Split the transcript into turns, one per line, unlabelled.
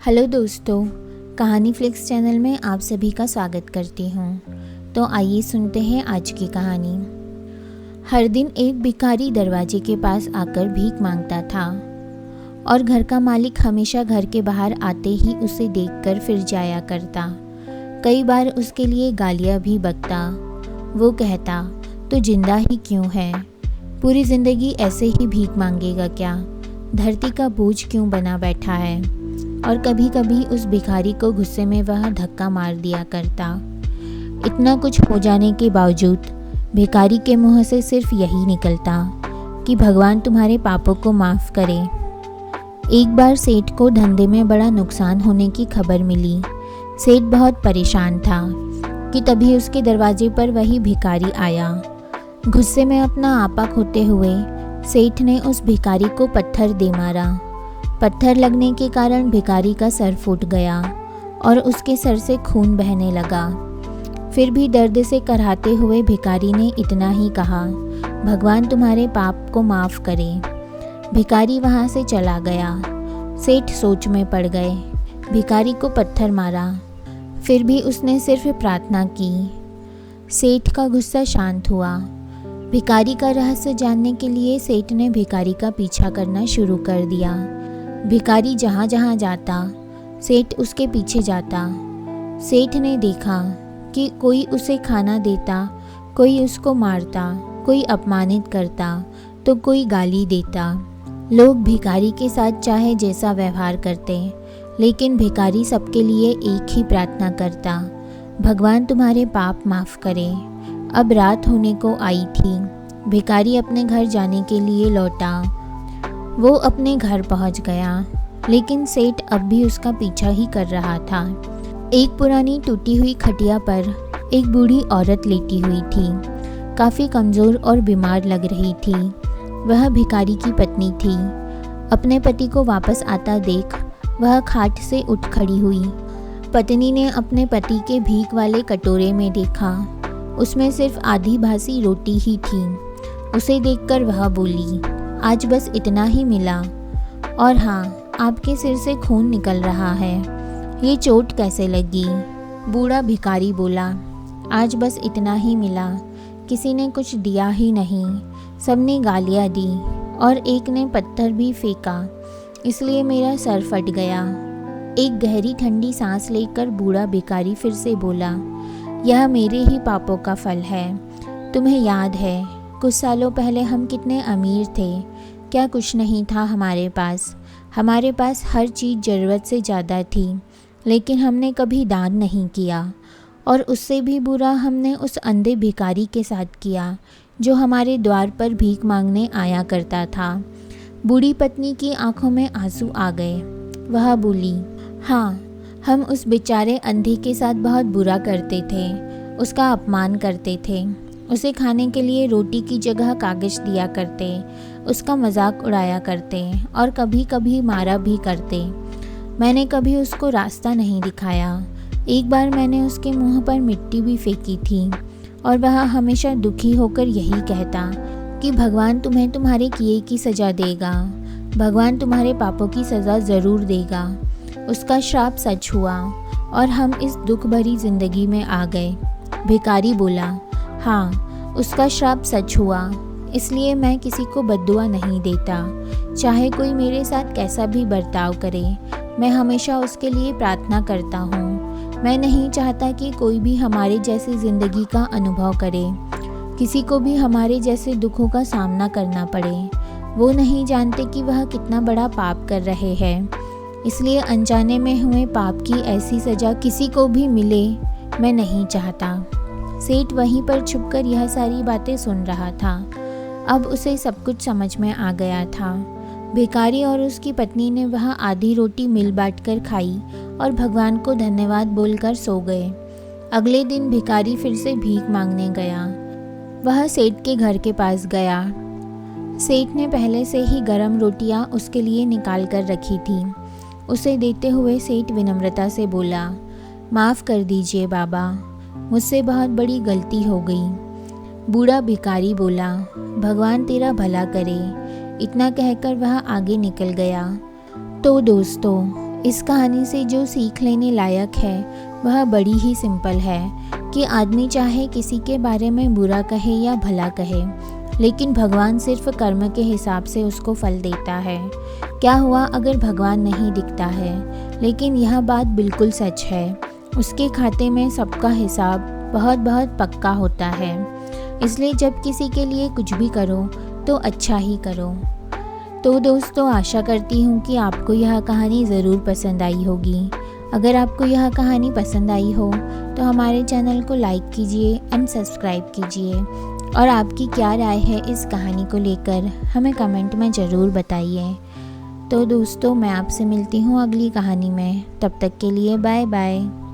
Hello दोस्तों, कहानी flix channel में आप सभी का स्वागत करती हूँ। तो आइए सुनते हैं आज की कहानी। हर दिन एक भिखारी दरवाजे के पास आकर भीख मांगता था और घर का मालिक हमेशा घर के बाहर आते ही उसे देखकर फिर जाया करता। कई बार उसके लिए गालियाँ भी बकता। वो कहता, तो जिंदा ही क्यों है? पूरी ज़िंदगी ऐसे ही भीख मांगेगा क्या? धरती का बोझ क्यों बना बैठा है? और कभी कभी उस भिखारी को गुस्से में वह धक्का मार दिया करता। इतना कुछ हो जाने के बावजूद भिखारी के मुंह से सिर्फ यही निकलता कि भगवान तुम्हारे पापों को माफ़ करे। एक बार सेठ को धंधे में बड़ा नुकसान होने की खबर मिली। सेठ बहुत परेशान था कि तभी उसके दरवाजे पर वही भिखारी आया। गुस्से में अपना आपा खोते हुए सेठ ने उस भिखारी को पत्थर दे मारा। पत्थर लगने के कारण भिखारी का सर फूट गया और उसके सर से खून बहने लगा। फिर भी दर्द से कराहते हुए भिखारी ने इतना ही कहा, भगवान तुम्हारे पाप को माफ़ करे। भिखारी वहाँ से चला गया। सेठ सोच में पड़ गए। भिखारी को पत्थर मारा, फिर भी उसने सिर्फ प्रार्थना की। सेठ का गुस्सा शांत हुआ। भिखारी का रहस्य जानने के लिए सेठ ने भिखारी का पीछा करना शुरू कर दिया। भिखारी जहाँ जहाँ जाता सेठ उसके पीछे जाता। सेठ ने देखा कि कोई उसे खाना देता, कोई उसको मारता, कोई अपमानित करता तो कोई गाली देता। लोग भिखारी के साथ चाहे जैसा व्यवहार करते, लेकिन भिखारी सबके लिए एक ही प्रार्थना करता, भगवान तुम्हारे पाप माफ़ करे। अब रात होने को आई थी। भिखारी अपने घर जाने के लिए लौटा। वो अपने घर पहुंच गया, लेकिन सेठ अब भी उसका पीछा ही कर रहा था। एक पुरानी टूटी हुई खटिया पर एक बूढ़ी औरत लेटी हुई थी। काफ़ी कमज़ोर और बीमार लग रही थी। वह भिखारी की पत्नी थी। अपने पति को वापस आता देख वह खाट से उठ खड़ी हुई। पत्नी ने अपने पति के भीख वाले कटोरे में देखा, उसमें सिर्फ आधी बासी रोटी ही थी। उसे देखकर वह बोली, आज बस इतना ही मिला, और हाँ, आपके सिर से खून निकल रहा है, ये चोट कैसे लगी? बूढ़ा भिखारी बोला, आज बस इतना ही मिला, किसी ने कुछ दिया ही नहीं, सबने गालियाँ दी और एक ने पत्थर भी फेंका, इसलिए मेरा सर फट गया। एक गहरी ठंडी सांस लेकर बूढ़ा भिखारी फिर से बोला, यह मेरे ही पापों का फल है। तुम्हें याद है कुछ सालों पहले हम कितने अमीर थे? क्या कुछ नहीं था हमारे पास हर चीज़ ज़रूरत से ज़्यादा थी, लेकिन हमने कभी दान नहीं किया। और उससे भी बुरा हमने उस अंधे भिखारी के साथ किया जो हमारे द्वार पर भीख मांगने आया करता था। बूढ़ी पत्नी की आंखों में आंसू आ गए। वह बोली, हाँ, हम उस बेचारे अंधे के साथ बहुत बुरा करते थे, उसका अपमान करते थे, उसे खाने के लिए रोटी की जगह कागज दिया करते, उसका मजाक उड़ाया करते और कभी कभी मारा भी करते। मैंने कभी उसको रास्ता नहीं दिखाया। एक बार मैंने उसके मुंह पर मिट्टी भी फेंकी थी और वह हमेशा दुखी होकर यही कहता कि भगवान तुम्हें तुम्हारे किए की सज़ा देगा, भगवान तुम्हारे पापों की सज़ा ज़रूर देगा। उसका श्राप सच हुआ और हम इस दुख भरी ज़िंदगी में आ गए। भिखारी बोला, हाँ, उसका श्राप सच हुआ, इसलिए मैं किसी को बद्दुआ नहीं देता। चाहे कोई मेरे साथ कैसा भी बर्ताव करे, मैं हमेशा उसके लिए प्रार्थना करता हूँ। मैं नहीं चाहता कि कोई भी हमारे जैसी ज़िंदगी का अनुभव करे, किसी को भी हमारे जैसे दुखों का सामना करना पड़े। वो नहीं जानते कि वह कितना बड़ा पाप कर रहे हैं, इसलिए अनजाने में हुए पाप की ऐसी सज़ा किसी को भी मिले, मैं नहीं चाहता। सेठ वहीं पर छुपकर यह सारी बातें सुन रहा था। अब उसे सब कुछ समझ में आ गया था। भिखारी और उसकी पत्नी ने वह आधी रोटी मिल बांट कर खाई और भगवान को धन्यवाद बोलकर सो गए। अगले दिन भिखारी फिर से भीख मांगने गया। वह सेठ के घर के पास गया। सेठ ने पहले से ही गरम रोटियां उसके लिए निकाल कर रखी थी। उसे देते हुए सेठ विनम्रता से बोला, माफ़ कर दीजिए बाबा, मुझसे बहुत बड़ी गलती हो गई। बूढ़ा भिखारी बोला, भगवान तेरा भला करे। इतना कहकर वह आगे निकल गया। तो दोस्तों, इस कहानी से जो सीख लेने लायक है वह बड़ी ही सिंपल है कि आदमी चाहे किसी के बारे में बुरा कहे या भला कहे, लेकिन भगवान सिर्फ कर्म के हिसाब से उसको फल देता है। क्या हुआ अगर भगवान नहीं दिखता है, लेकिन यह बात बिल्कुल सच है, उसके खाते में सबका हिसाब बहुत बहुत पक्का होता है। इसलिए जब किसी के लिए कुछ भी करो तो अच्छा ही करो। तो दोस्तों, आशा करती हूँ कि आपको यह कहानी ज़रूर पसंद आई होगी। अगर आपको यह कहानी पसंद आई हो तो हमारे चैनल को लाइक कीजिए एंड सब्सक्राइब कीजिए, और आपकी क्या राय है इस कहानी को लेकर हमें कमेंट में ज़रूर बताइए। तो दोस्तों, मैं आपसे मिलती हूँ अगली कहानी में। तब तक के लिए बाय बाय।